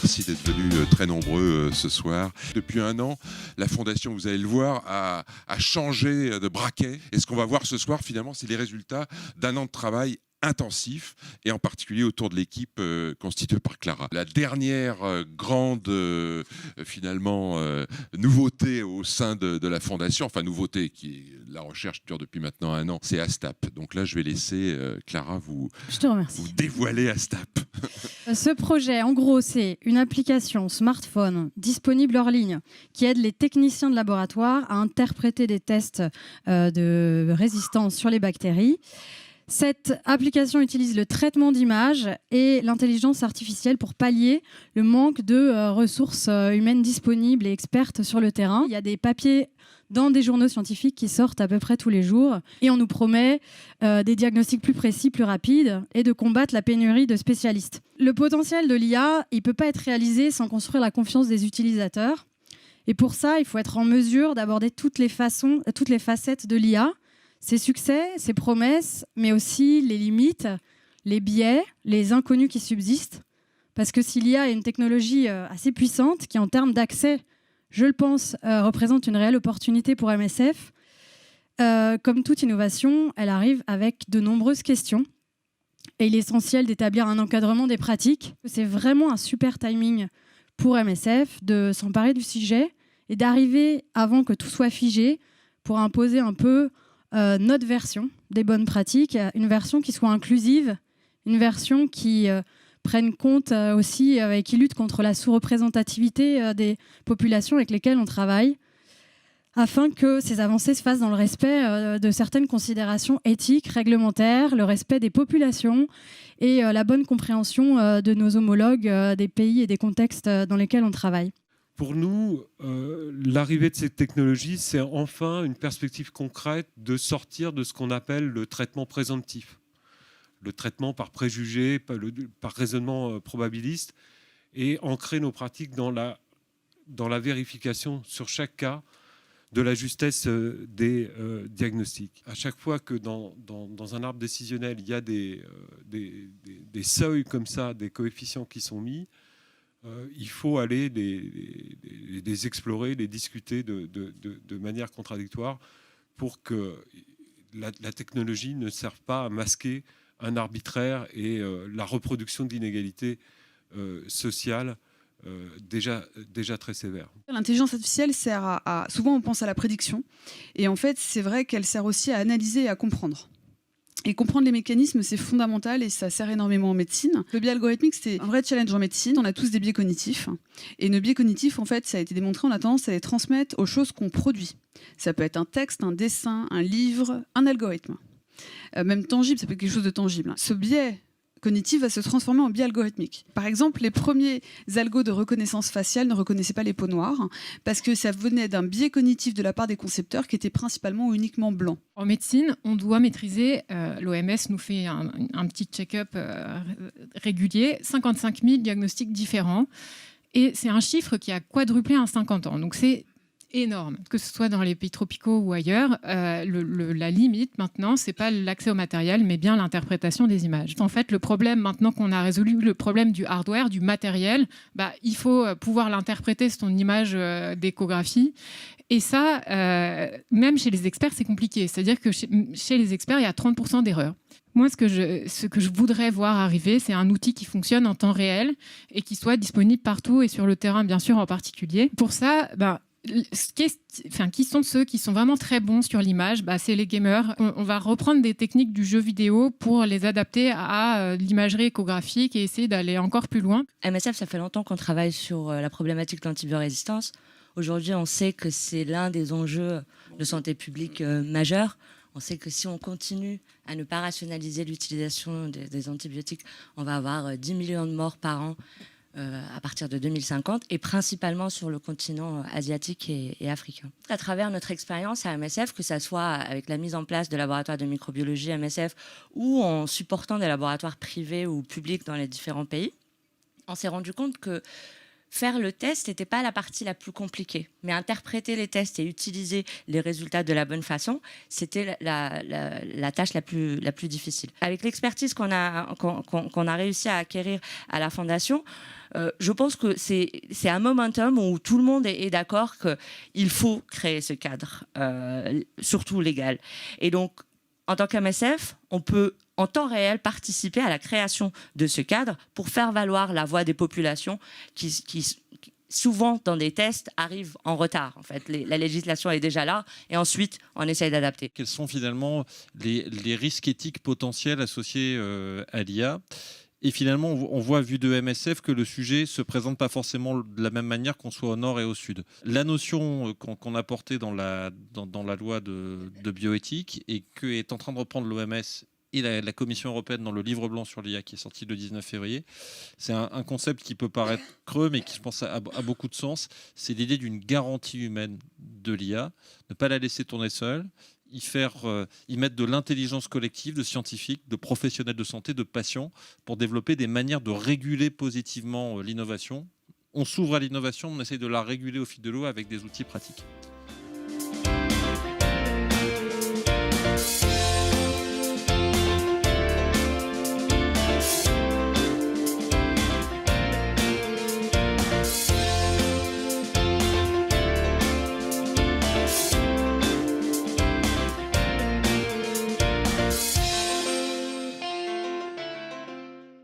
merci d'être venus très nombreux ce soir. Depuis un an, la Fondation, vous allez le voir, a changé de braquet. Et ce qu'on va voir ce soir, finalement, c'est les résultats d'un an de travail intensif, et en particulier autour de l'équipe constituée par Clara. La dernière grande nouveauté au sein de la Fondation, enfin nouveauté qui est la recherche dure depuis maintenant un an, c'est Astap. Donc là je vais laisser Clara vous dévoiler Astap. Ce projet, en gros, c'est une application smartphone disponible hors ligne qui aide les techniciens de laboratoire à interpréter des tests de résistance sur les bactéries. Cette application utilise le traitement d'images et l'intelligence artificielle pour pallier le manque de ressources humaines disponibles et expertes sur le terrain. Il y a des papiers dans des journaux scientifiques qui sortent à peu près tous les jours et on nous promet des diagnostics plus précis, plus rapides et de combattre la pénurie de spécialistes. Le potentiel de l'IA, il ne peut pas être réalisé sans construire la confiance des utilisateurs. Et pour ça, il faut être en mesure d'aborder toutes les facettes de l'IA. Ses succès, ses promesses, mais aussi les limites, les biais, les inconnus qui subsistent. Parce que si l'IA est une technologie assez puissante, qui en termes d'accès, je le pense, représente une réelle opportunité pour MSF, comme toute innovation, elle arrive avec de nombreuses questions. Et il est essentiel d'établir un encadrement des pratiques. C'est vraiment un super timing pour MSF de s'emparer du sujet et d'arriver, avant que tout soit figé, pour imposer un peu notre version des bonnes pratiques, une version qui soit inclusive, une version qui prenne compte aussi et qui lutte contre la sous-représentativité des populations avec lesquelles on travaille, afin que ces avancées se fassent dans le respect de certaines considérations éthiques, réglementaires, le respect des populations et la bonne compréhension de nos homologues des pays et des contextes dans lesquels on travaille. Pour nous, l'arrivée de cette technologie, c'est enfin une perspective concrète de sortir de ce qu'on appelle le traitement présomptif. Le traitement par préjugés, par raisonnement probabiliste, et ancrer nos pratiques dans la vérification sur chaque cas de la justesse des diagnostics. À chaque fois que dans un arbre décisionnel, il y a des seuils comme ça, des coefficients qui sont mis, il faut aller les explorer, les discuter de manière contradictoire pour que la technologie ne serve pas à masquer un arbitraire et la reproduction d'inégalités sociales déjà très sévères. L'intelligence artificielle sert à... Souvent, on pense à la prédiction. Et en fait, c'est vrai qu'elle sert aussi à analyser et à comprendre. Et comprendre les mécanismes, c'est fondamental et ça sert énormément en médecine. Le biais algorithmique, c'est un vrai challenge en médecine. On a tous des biais cognitifs. Et nos biais cognitifs, en fait, ça a été démontré, on a tendance à les transmettre aux choses qu'on produit. Ça peut être un texte, un dessin, un livre, un algorithme. Même tangible, ça peut être quelque chose de tangible. Ce biais cognitif va se transformer en biais algorithmique. Par exemple, les premiers algos de reconnaissance faciale ne reconnaissaient pas les peaux noires parce que ça venait d'un biais cognitif de la part des concepteurs qui était principalement ou uniquement blanc. En médecine, on doit maîtriser, l'OMS nous fait un petit check-up régulier, 55 000 diagnostics différents. Et c'est un chiffre qui a quadruplé en 50 ans. Donc c'est énorme, que ce soit dans les pays tropicaux ou ailleurs. La limite maintenant, c'est pas l'accès au matériel, mais bien l'interprétation des images. En fait, le problème maintenant qu'on a résolu, le problème du hardware, du matériel, il faut pouvoir l'interpréter sur une image d'échographie. Et ça, même chez les experts, c'est compliqué. C'est-à-dire que chez les experts, il y a 30% d'erreurs. Moi, ce que je voudrais voir arriver, c'est un outil qui fonctionne en temps réel et qui soit disponible partout et sur le terrain, bien sûr, en particulier. Pour ça, qui sont ceux qui sont vraiment très bons sur l'image? C'est les gamers. On va reprendre des techniques du jeu vidéo pour les adapter à l'imagerie échographique et essayer d'aller encore plus loin. MSF, ça fait longtemps qu'on travaille sur la problématique de l'antibiorésistance. Aujourd'hui, on sait que c'est l'un des enjeux de santé publique majeurs. On sait que si on continue à ne pas rationaliser l'utilisation des antibiotiques, on va avoir 10 millions de morts par an à partir de 2050, et principalement sur le continent asiatique et africain. À travers notre expérience à MSF, que ce soit avec la mise en place de laboratoires de microbiologie MSF ou en supportant des laboratoires privés ou publics dans les différents pays, on s'est rendu compte que faire le test n'était pas la partie la plus compliquée, mais interpréter les tests et utiliser les résultats de la bonne façon, c'était la tâche la plus difficile. Avec l'expertise qu'on a réussi à acquérir à la Fondation, je pense que c'est un momentum où tout le monde est d'accord qu'il faut créer ce cadre, surtout légal. Et donc, en tant qu'MSF, on peut en temps réel participer à la création de ce cadre pour faire valoir la voix des populations qui souvent, dans des tests, arrivent en retard. En fait, la législation est déjà là et ensuite, on essaye d'adapter. Quels sont finalement les risques éthiques potentiels associés à l'IA ? Et finalement, on voit, vu de MSF, que le sujet ne se présente pas forcément de la même manière qu'on soit au nord et au sud. La notion qu'on a portée dans la loi de bioéthique et que est en train de reprendre l'OMS et la Commission européenne dans le livre blanc sur l'IA qui est sorti le 19 février, c'est un concept qui peut paraître creux, mais qui, je pense, a beaucoup de sens. C'est l'idée d'une garantie humaine de l'IA, ne pas la laisser tourner seule, y mettre de l'intelligence collective, de scientifiques, de professionnels de santé, de patients, pour développer des manières de réguler positivement l'innovation. On s'ouvre à l'innovation, on essaye de la réguler au fil de l'eau avec des outils pratiques.